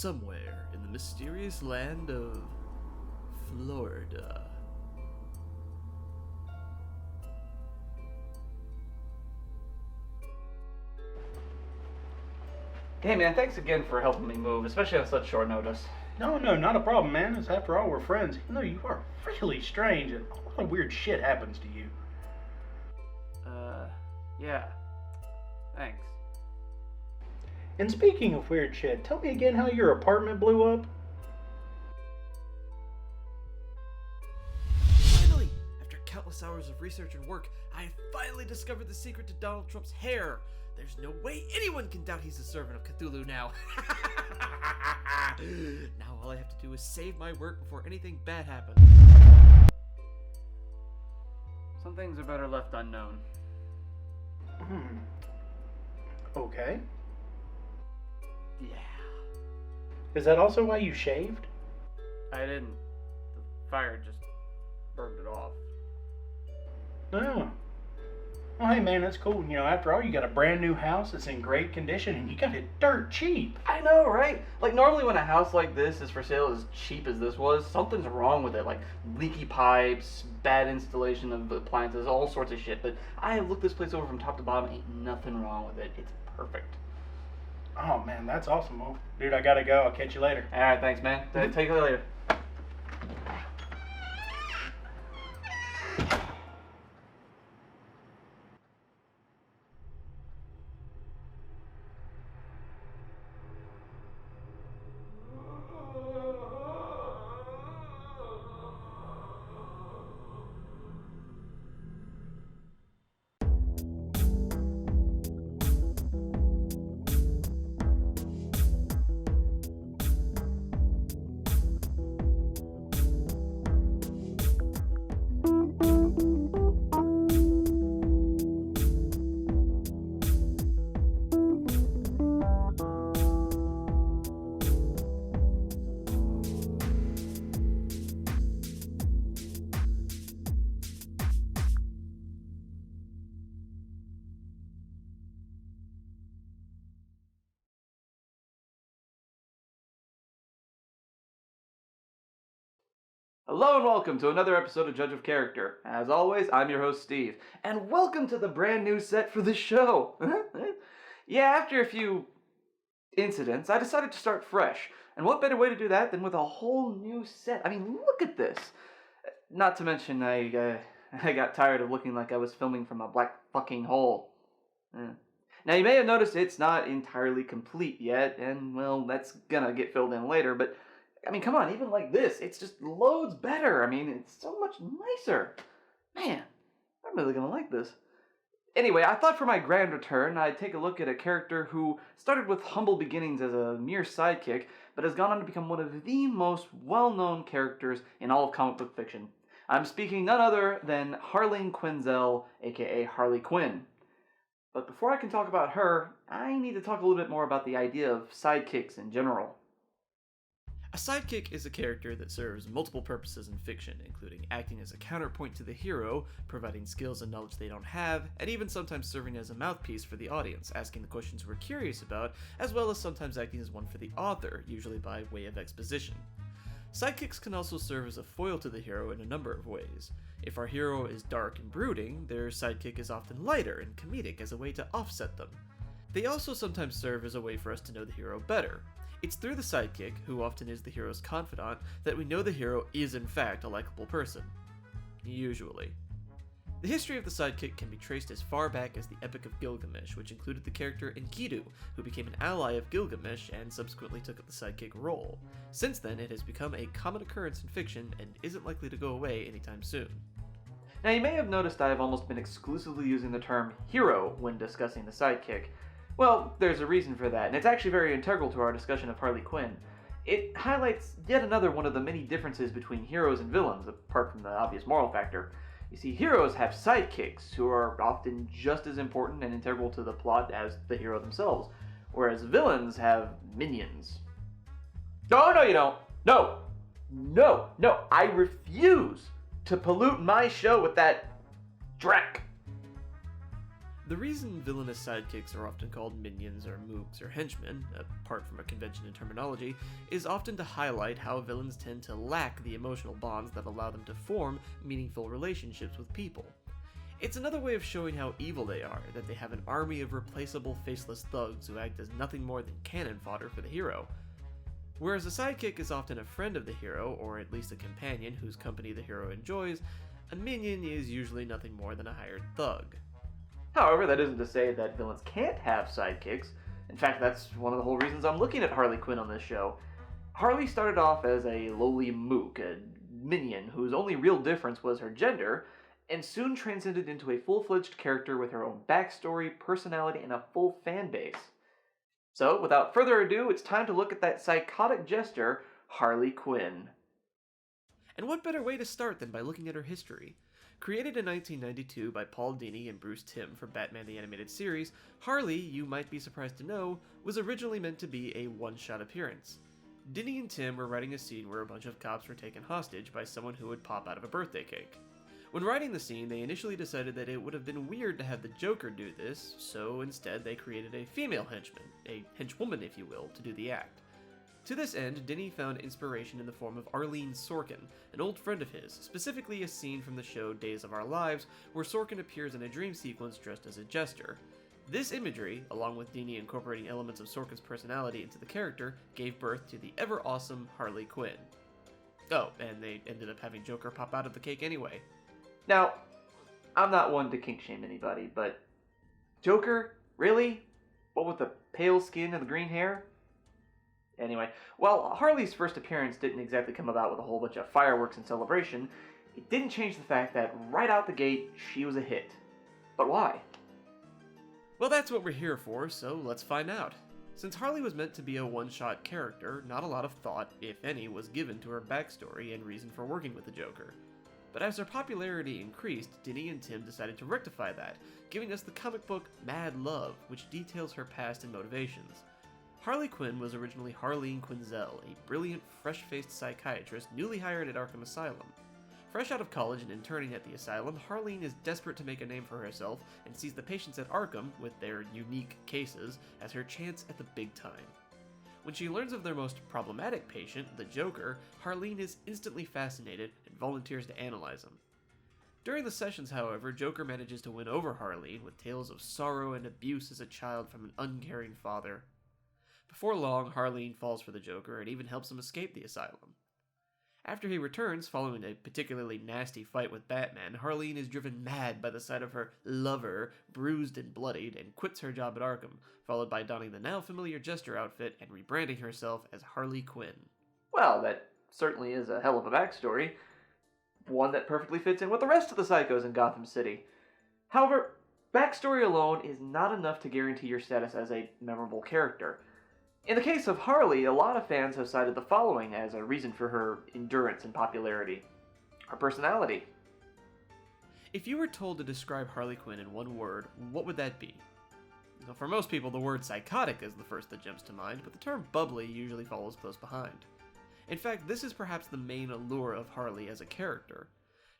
somewhere in the mysterious land of Florida. Hey man, thanks again for helping me move, especially on such short notice. No, not a problem, man. It's after all, we're friends. Even though you are really strange and a lot of weird shit happens to you. Yeah. Thanks. And speaking of weird shit, tell me again how your apartment blew up? Finally! After countless hours of research and work, I have finally discovered the secret to Donald Trump's hair. There's no way anyone can doubt he's a servant of Cthulhu now. Now all I have to do is save my work before anything bad happens. Some things are better left unknown. Okay. Yeah. Is that also why you shaved? I didn't. The fire just burned it off. No. Well, hey man, that's cool. You know, after all, you got a brand new house that's in great condition and you got it dirt cheap. I know, right? Like, normally when a house like this is for sale as cheap as this was, something's wrong with it. Like, leaky pipes, bad installation of appliances, all sorts of shit. But I have looked this place over from top to bottom. Ain't nothing wrong with it. It's perfect. Oh man, that's awesome. Well, dude, I gotta go. I'll catch you later. Alright, thanks, man. Take you later. Hello and welcome to another episode of Judge of Character. As always, I'm your host, Steve. And welcome to the brand new set for the show. Yeah, after a few incidents, I decided to start fresh. And what better way to do that than with a whole new set? I mean, look at this. Not to mention, I got tired of looking like I was filming from a black fucking hole. Now, you may have noticed it's not entirely complete yet, and, well, that's gonna get filled in later, but I mean, come on, even like this, it's just loads better. I mean, it's so much nicer. Man, I'm really gonna like this. Anyway, I thought for my grand return, I'd take a look at a character who started with humble beginnings as a mere sidekick, but has gone on to become one of the most well-known characters in all of comic book fiction. I'm speaking none other than Harley Quinn, aka Harley Quinn. But before I can talk about her, I need to talk a little bit more about the idea of sidekicks in general. A sidekick is a character that serves multiple purposes in fiction, including acting as a counterpoint to the hero, providing skills and knowledge they don't have, and even sometimes serving as a mouthpiece for the audience, asking the questions we're curious about, as well as sometimes acting as one for the author, usually by way of exposition. Sidekicks can also serve as a foil to the hero in a number of ways. If our hero is dark and brooding, their sidekick is often lighter and comedic as a way to offset them. They also sometimes serve as a way for us to know the hero better. It's through the sidekick, who often is the hero's confidant, that we know the hero is in fact a likable person. Usually. The history of the sidekick can be traced as far back as the Epic of Gilgamesh, which included the character Enkidu, who became an ally of Gilgamesh and subsequently took up the sidekick role. Since then, it has become a common occurrence in fiction and isn't likely to go away anytime soon. Now, you may have noticed I have almost been exclusively using the term hero when discussing the sidekick. Well, there's a reason for that, and it's actually very integral to our discussion of Harley Quinn. It highlights yet another one of the many differences between heroes and villains, apart from the obvious moral factor. You see, heroes have sidekicks, who are often just as important and integral to the plot as the hero themselves, whereas villains have minions. No, you don't! No, I refuse to pollute my show with that dreck. The reason villainous sidekicks are often called minions or mooks or henchmen, apart from a convention in terminology, is often to highlight how villains tend to lack the emotional bonds that allow them to form meaningful relationships with people. It's another way of showing how evil they are, that they have an army of replaceable faceless thugs who act as nothing more than cannon fodder for the hero. Whereas a sidekick is often a friend of the hero, or at least a companion whose company the hero enjoys, a minion is usually nothing more than a hired thug. However, that isn't to say that villains can't have sidekicks. In fact, that's one of the whole reasons I'm looking at Harley Quinn on this show. Harley started off as a lowly mook, a minion whose only real difference was her gender, and soon transcended into a full-fledged character with her own backstory, personality, and a full fan base. So, without further ado, it's time to look at that psychotic jester, Harley Quinn. And what better way to start than by looking at her history? Created in 1992 by Paul Dini and Bruce Timm for Batman the Animated Series, Harley, you might be surprised to know, was originally meant to be a one-shot appearance. Dini and Timm were writing a scene where a bunch of cops were taken hostage by someone who would pop out of a birthday cake. When writing the scene, they initially decided that it would have been weird to have the Joker do this, so instead they created a female henchman, a henchwoman if you will, to do the act. To this end, Dini found inspiration in the form of Arlene Sorkin, an old friend of his, specifically a scene from the show Days of Our Lives, where Sorkin appears in a dream sequence dressed as a jester. This imagery, along with Dini incorporating elements of Sorkin's personality into the character, gave birth to the ever-awesome Harley Quinn. Oh, and they ended up having Joker pop out of the cake anyway. Now, I'm not one to kink shame anybody, but Joker? Really? What with the pale skin and the green hair? Anyway, while Harley's first appearance didn't exactly come about with a whole bunch of fireworks and celebration, it didn't change the fact that right out the gate, she was a hit. But why? Well, that's what we're here for, so let's find out. Since Harley was meant to be a one-shot character, not a lot of thought, if any, was given to her backstory and reason for working with the Joker. But as her popularity increased, Dini and Timm decided to rectify that, giving us the comic book Mad Love, which details her past and motivations. Harley Quinn was originally Harleen Quinzel, a brilliant, fresh-faced psychiatrist newly hired at Arkham Asylum. Fresh out of college and interning at the asylum, Harleen is desperate to make a name for herself and sees the patients at Arkham, with their unique cases, as her chance at the big time. When she learns of their most problematic patient, the Joker, Harleen is instantly fascinated and volunteers to analyze him. During the sessions, however, Joker manages to win over Harleen with tales of sorrow and abuse as a child from an uncaring father. Before long, Harleen falls for the Joker and even helps him escape the asylum. After he returns, following a particularly nasty fight with Batman, Harleen is driven mad by the sight of her lover, bruised and bloodied, and quits her job at Arkham, followed by donning the now familiar jester outfit and rebranding herself as Harley Quinn. Well, that certainly is a hell of a backstory. One that perfectly fits in with the rest of the psychos in Gotham City. However, backstory alone is not enough to guarantee your status as a memorable character. In the case of Harley, a lot of fans have cited the following as a reason for her endurance and popularity. Her personality. If you were told to describe Harley Quinn in one word, what would that be? Now, for most people, the word psychotic is the first that jumps to mind, but the term bubbly usually follows close behind. In fact, this is perhaps the main allure of Harley as a character.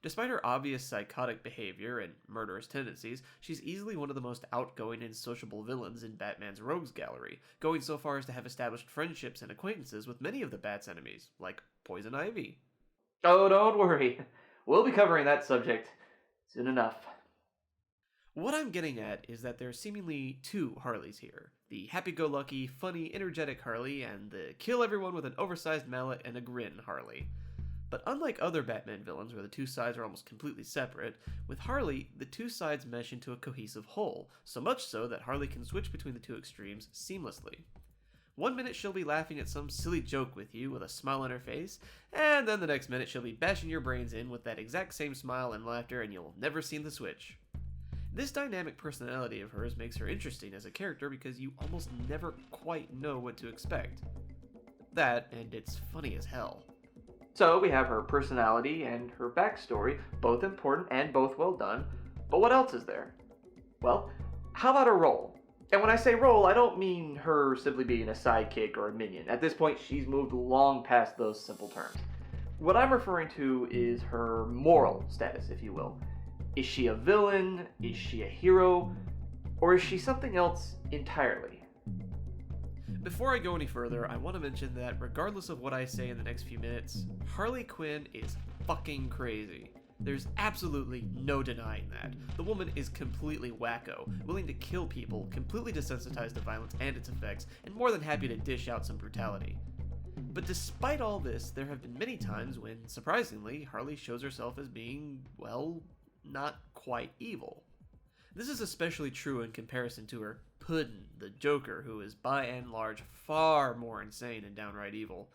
Despite her obvious psychotic behavior and murderous tendencies, she's easily one of the most outgoing and sociable villains in Batman's rogues gallery, going so far as to have established friendships and acquaintances with many of the Bat's enemies, like Poison Ivy. Oh, don't worry. We'll be covering that subject soon enough. What I'm getting at is that there are seemingly two Harleys here. The happy-go-lucky, funny, energetic Harley, and the kill-everyone with an oversized mallet and a grin Harley. But unlike other Batman villains where the two sides are almost completely separate, with Harley, the two sides mesh into a cohesive whole, so much so that Harley can switch between the two extremes seamlessly. One minute she'll be laughing at some silly joke with you with a smile on her face, and then the next minute she'll be bashing your brains in with that exact same smile and laughter, and you'll never see the switch. This dynamic personality of hers makes her interesting as a character because you almost never quite know what to expect. That, and it's funny as hell. So we have her personality and her backstory, both important and both well done, but what else is there? Well, how about her role? And when I say role, I don't mean her simply being a sidekick or a minion. At this point, she's moved long past those simple terms. What I'm referring to is her moral status, if you will. Is she a villain? Is she a hero? Or is she something else entirely? Before I go any further, I want to mention that regardless of what I say in the next few minutes, Harley Quinn is fucking crazy. There's absolutely no denying that. The woman is completely wacko, willing to kill people, completely desensitized to violence and its effects, and more than happy to dish out some brutality. But despite all this, there have been many times when, surprisingly, Harley shows herself as being, well, not quite evil. This is especially true in comparison to her Puddin, the Joker, who is by and large far more insane and downright evil.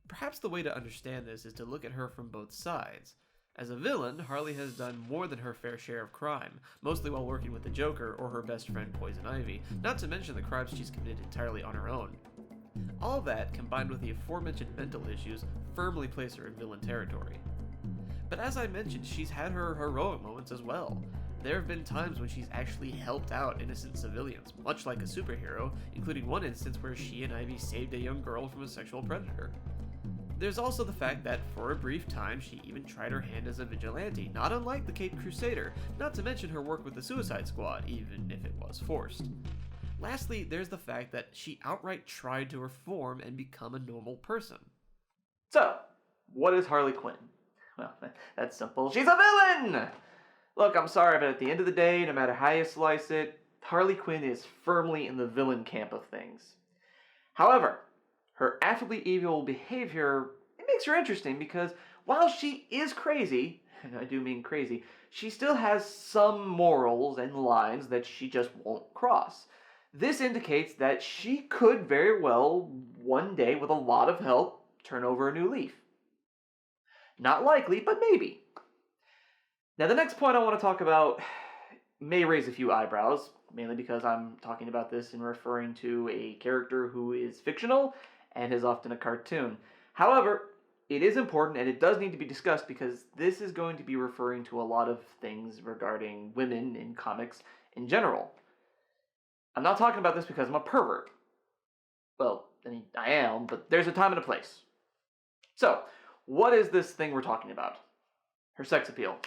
Perhaps the way to understand this is to look at her from both sides. As a villain, Harley has done more than her fair share of crime, mostly while working with the Joker or her best friend Poison Ivy, not to mention the crimes she's committed entirely on her own. All that, combined with the aforementioned mental issues, firmly place her in villain territory. But as I mentioned, she's had her heroic moments as well. There have been times when she's actually helped out innocent civilians, much like a superhero, including one instance where she and Ivy saved a young girl from a sexual predator. There's also the fact that, for a brief time, she even tried her hand as a vigilante, not unlike the Caped Crusader, not to mention her work with the Suicide Squad, even if it was forced. Lastly, there's the fact that she outright tried to reform and become a normal person. So, what is Harley Quinn? Well, that's simple. She's a villain! Look, I'm sorry, but at the end of the day, no matter how you slice it, Harley Quinn is firmly in the villain camp of things. However, her affably evil behavior, it makes her interesting because while she is crazy, and I do mean crazy, she still has some morals and lines that she just won't cross. This indicates that she could very well, one day with a lot of help, turn over a new leaf. Not likely, but maybe. Now the next point I want to talk about may raise a few eyebrows, mainly because I'm talking about this and referring to a character who is fictional and is often a cartoon. However, it is important and it does need to be discussed because this is going to be referring to a lot of things regarding women in comics in general. I'm not talking about this because I'm a pervert. Well, I mean, I am, but there's a time and a place. So, what is this thing we're talking about? Her sex appeal.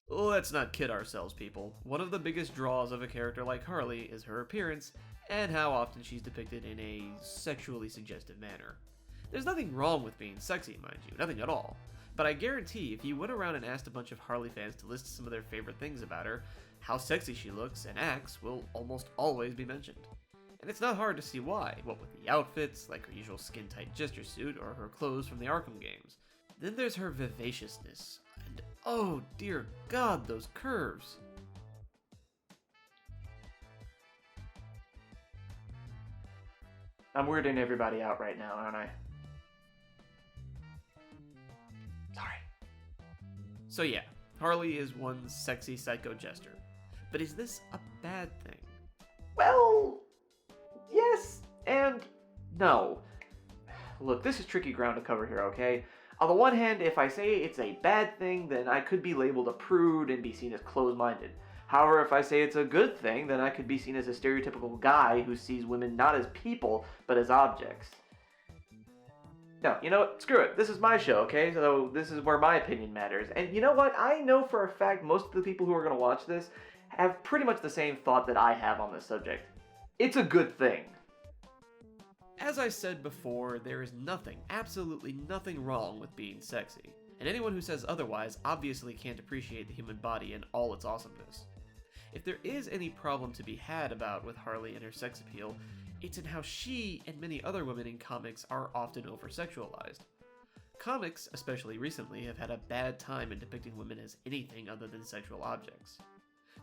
Let's not kid ourselves, people. One of the biggest draws of a character like Harley is her appearance, and how often she's depicted in a sexually suggestive manner. There's nothing wrong with being sexy, mind you, nothing at all. But I guarantee if you went around and asked a bunch of Harley fans to list some of their favorite things about her, how sexy she looks and acts will almost always be mentioned. And it's not hard to see why, what with the outfits, like her usual skin-tight jester suit, or her clothes from the Arkham games. Then there's her vivaciousness, and oh dear God, those curves. I'm weirding everybody out right now, aren't I? Sorry. So yeah, Harley is one sexy psycho jester. But is this a bad thing? Well, yes and no. Look, this is tricky ground to cover here, okay? On the one hand, if I say it's a bad thing, then I could be labeled a prude and be seen as closed-minded. However, if I say it's a good thing, then I could be seen as a stereotypical guy who sees women not as people, but as objects. No, you know what? Screw it. This is my show, okay? So this is where my opinion matters. And you know what? I know for a fact most of the people who are going to watch this have pretty much the same thought that I have on this subject. It's a good thing. As I said before, there is nothing, absolutely nothing wrong with being sexy. And anyone who says otherwise obviously can't appreciate the human body and all its awesomeness. If there is any problem to be had about with Harley and her sex appeal, it's in how she and many other women in comics are often over-sexualized. Comics, especially recently, have had a bad time in depicting women as anything other than sexual objects.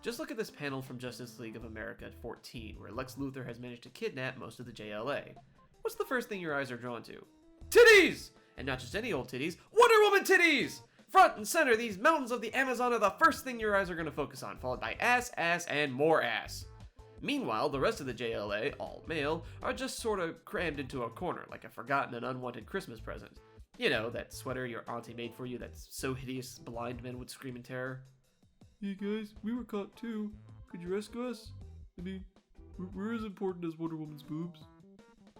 Just look at this panel from Justice League of America 14, where Lex Luthor has managed to kidnap most of the JLA. What's the first thing your eyes are drawn to? Titties! And not just any old titties, Wonder Woman titties! Front and center, these mountains of the Amazon are the first thing your eyes are going to focus on, followed by ass, ass, and more ass. Meanwhile, the rest of the JLA, all male, are just sort of crammed into a corner, like a forgotten and unwanted Christmas present. You know, that sweater your auntie made for you that's so hideous blind men would scream in terror. Hey guys, we were caught too. Could you rescue us? I mean, we're as important as Wonder Woman's boobs.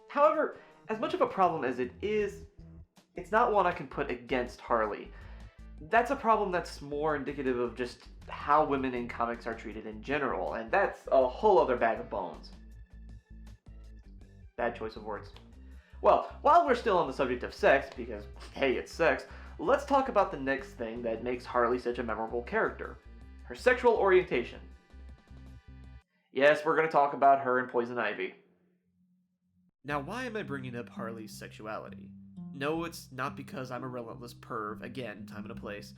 However, as much of a problem as it is, it's not one I can put against Harley. That's a problem that's more indicative of just how women in comics are treated in general, and that's a whole other bag of bones. Bad choice of words. Well, while we're still on the subject of sex, because hey, it's sex, let's talk about the next thing that makes Harley such a memorable character. Her sexual orientation. Yes, we're going to talk about her and Poison Ivy. Now, why am I bringing up Harley's sexuality? No, it's not because I'm a relentless perv, again, time and a place.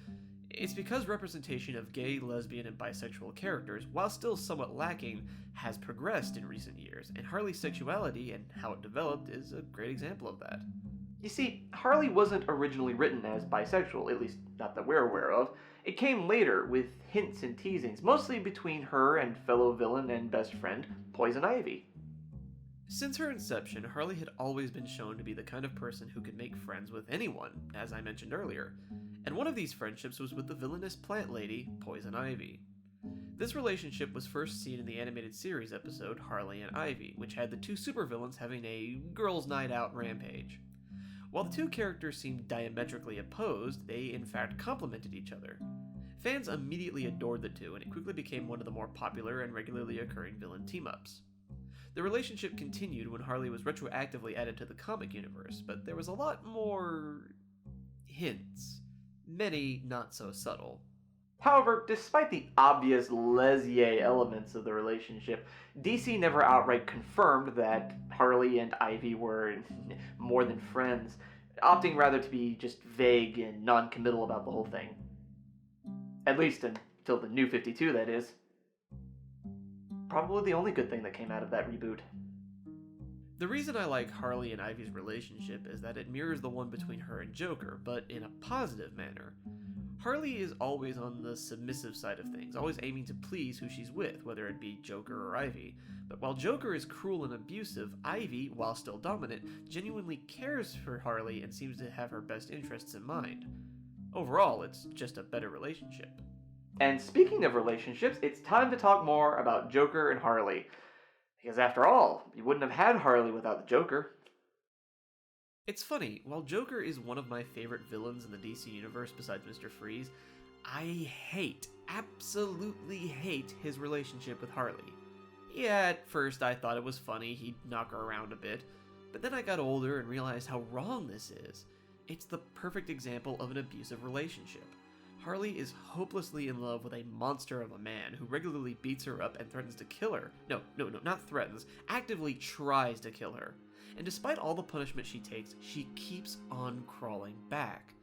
It's because representation of gay, lesbian, and bisexual characters, while still somewhat lacking, has progressed in recent years, and Harley's sexuality and how it developed is a great example of that. You see, Harley wasn't originally written as bisexual, at least not that we're aware of. It came later, with hints and teasings, mostly between her and fellow villain and best friend, Poison Ivy. Since her inception, Harley had always been shown to be the kind of person who could make friends with anyone, as I mentioned earlier, and one of these friendships was with the villainous plant lady, Poison Ivy. This relationship was first seen in the animated series episode Harley and Ivy, which had the two supervillains having a girls' night out rampage. While the two characters seemed diametrically opposed, they in fact complemented each other. Fans immediately adored the two, and it quickly became one of the more popular and regularly occurring villain team-ups. The relationship continued when Harley was retroactively added to the comic universe, but there was a lot more hints. Many not so subtle. However, despite the obvious les-yay elements of the relationship, DC never outright confirmed that Harley and Ivy were more than friends, opting rather to be just vague and non-committal about the whole thing. At least until the New 52, that is. Probably the only good thing that came out of that reboot. The reason I like Harley and Ivy's relationship is that it mirrors the one between her and Joker, but in a positive manner. Harley is always on the submissive side of things, always aiming to please who she's with, whether it be Joker or Ivy. But while Joker is cruel and abusive, Ivy, while still dominant, genuinely cares for Harley and seems to have her best interests in mind. Overall, it's just a better relationship. And speaking of relationships, it's time to talk more about Joker and Harley. Because after all, you wouldn't have had Harley without the Joker. It's funny, while Joker is one of my favorite villains in the DC universe besides Mr. Freeze, I absolutely hate his relationship with Harley. Yeah, at first I thought it was funny, he'd knock her around a bit, but then I got older and realized how wrong this is. It's the perfect example of an abusive relationship. Harley is hopelessly in love with a monster of a man who regularly beats her up and threatens to kill her. No, not threatens, actively tries to kill her. And despite all the punishment she takes, she keeps on crawling back.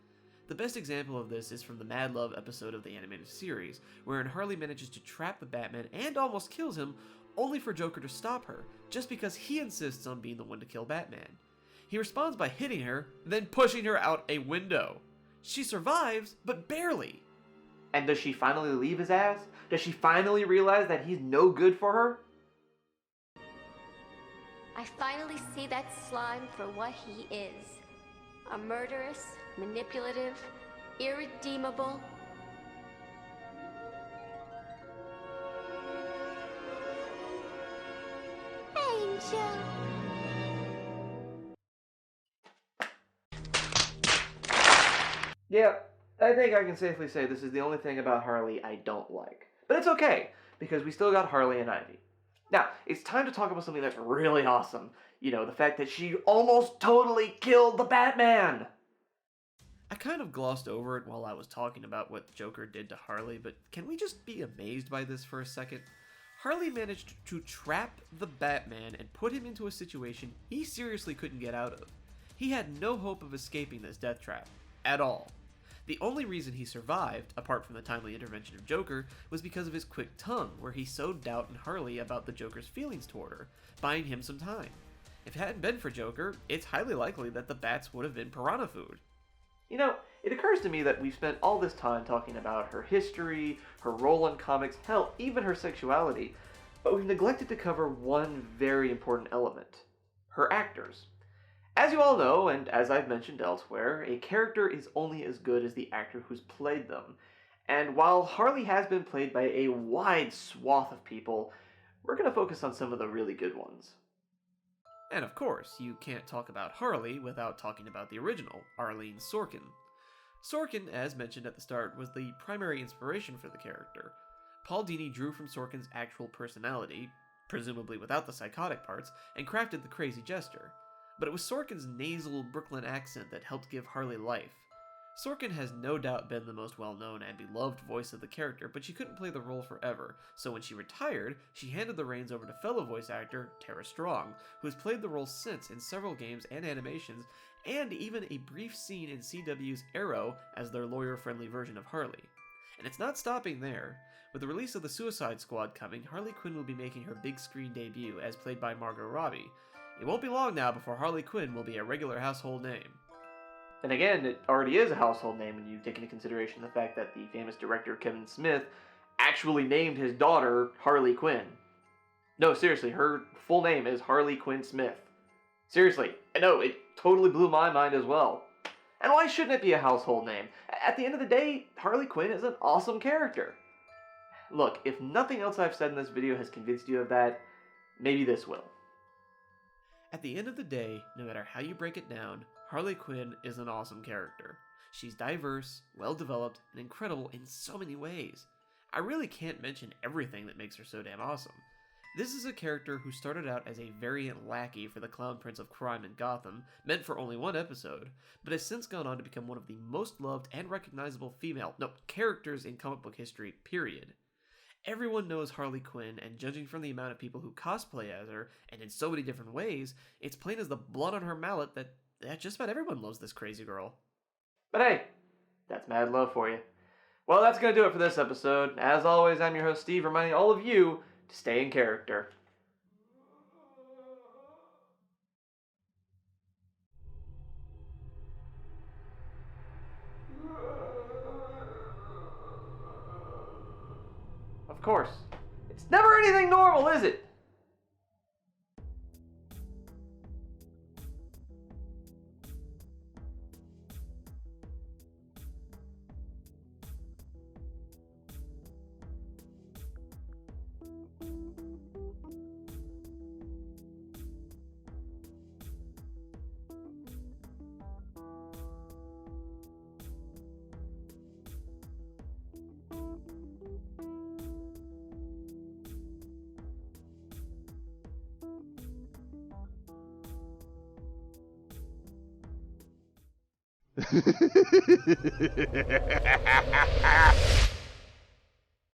The best example of this is from the Mad Love episode of the animated series, wherein Harley manages to trap the Batman and almost kills him, only for Joker to stop her, just because he insists on being the one to kill Batman. He responds by hitting her, then pushing her out a window. She survives, but barely. And does she finally leave his ass? Does she finally realize that he's no good for her? I finally see that slime for what he is. A murderous, manipulative, irredeemable... angel. Yeah, I think I can safely say this is the only thing about Harley I don't like. But it's okay, because we still got Harley and Ivy. Now, it's time to talk about something that's really awesome. You know, the fact that she almost totally killed the Batman! I kind of glossed over it while I was talking about what Joker did to Harley, but can we just be amazed by this for a second? Harley managed to trap the Batman and put him into a situation he seriously couldn't get out of. He had no hope of escaping this death trap. At all. The only reason he survived, apart from the timely intervention of Joker, was because of his quick tongue, where he sowed doubt in Harley about the Joker's feelings toward her, buying him some time. If it hadn't been for Joker, it's highly likely that the bats would have been piranha food. You know, it occurs to me that we've spent all this time talking about her history, her role in comics, hell, even her sexuality, but we've neglected to cover one very important element: her actors. As you all know, and as I've mentioned elsewhere, a character is only as good as the actor who's played them. And while Harley has been played by a wide swath of people, we're going to focus on some of the really good ones. And of course, you can't talk about Harley without talking about the original, Arlene Sorkin. Sorkin, as mentioned at the start, was the primary inspiration for the character. Paul Dini drew from Sorkin's actual personality, presumably without the psychotic parts, and crafted the crazy jester. But it was Sorkin's nasal Brooklyn accent that helped give Harley life. Sorkin has no doubt been the most well-known and beloved voice of the character, but she couldn't play the role forever, so when she retired, she handed the reins over to fellow voice actor Tara Strong, who has played the role since in several games and animations, and even a brief scene in CW's Arrow as their lawyer-friendly version of Harley. And it's not stopping there. With the release of the Suicide Squad coming, Harley Quinn will be making her big screen debut as played by Margot Robbie. It won't be long now before Harley Quinn will be a regular household name. And again, it already is a household name when you take into consideration the fact that the famous director Kevin Smith actually named his daughter Harley Quinn. No, seriously, her full name is Harley Quinn Smith. Seriously, no, it totally blew my mind as well. And why shouldn't it be a household name? At the end of the day, Harley Quinn is an awesome character. Look, if nothing else I've said in this video has convinced you of that, maybe this will. At the end of the day, no matter how you break it down, Harley Quinn is an awesome character. She's diverse, well-developed, and incredible in so many ways. I really can't mention everything that makes her so damn awesome. This is a character who started out as a variant lackey for the Clown Prince of Crime in Gotham, meant for only one episode, but has since gone on to become one of the most loved and recognizable characters in comic book history, period. Everyone knows Harley Quinn, and judging from the amount of people who cosplay as her, and in so many different ways, it's plain as the blood on her mallet that just about everyone loves this crazy girl. But hey, that's mad love for you. Well, that's going to do it for this episode. As always, I'm your host Steve, reminding all of you to stay in character. Of course, it's never anything normal, is it?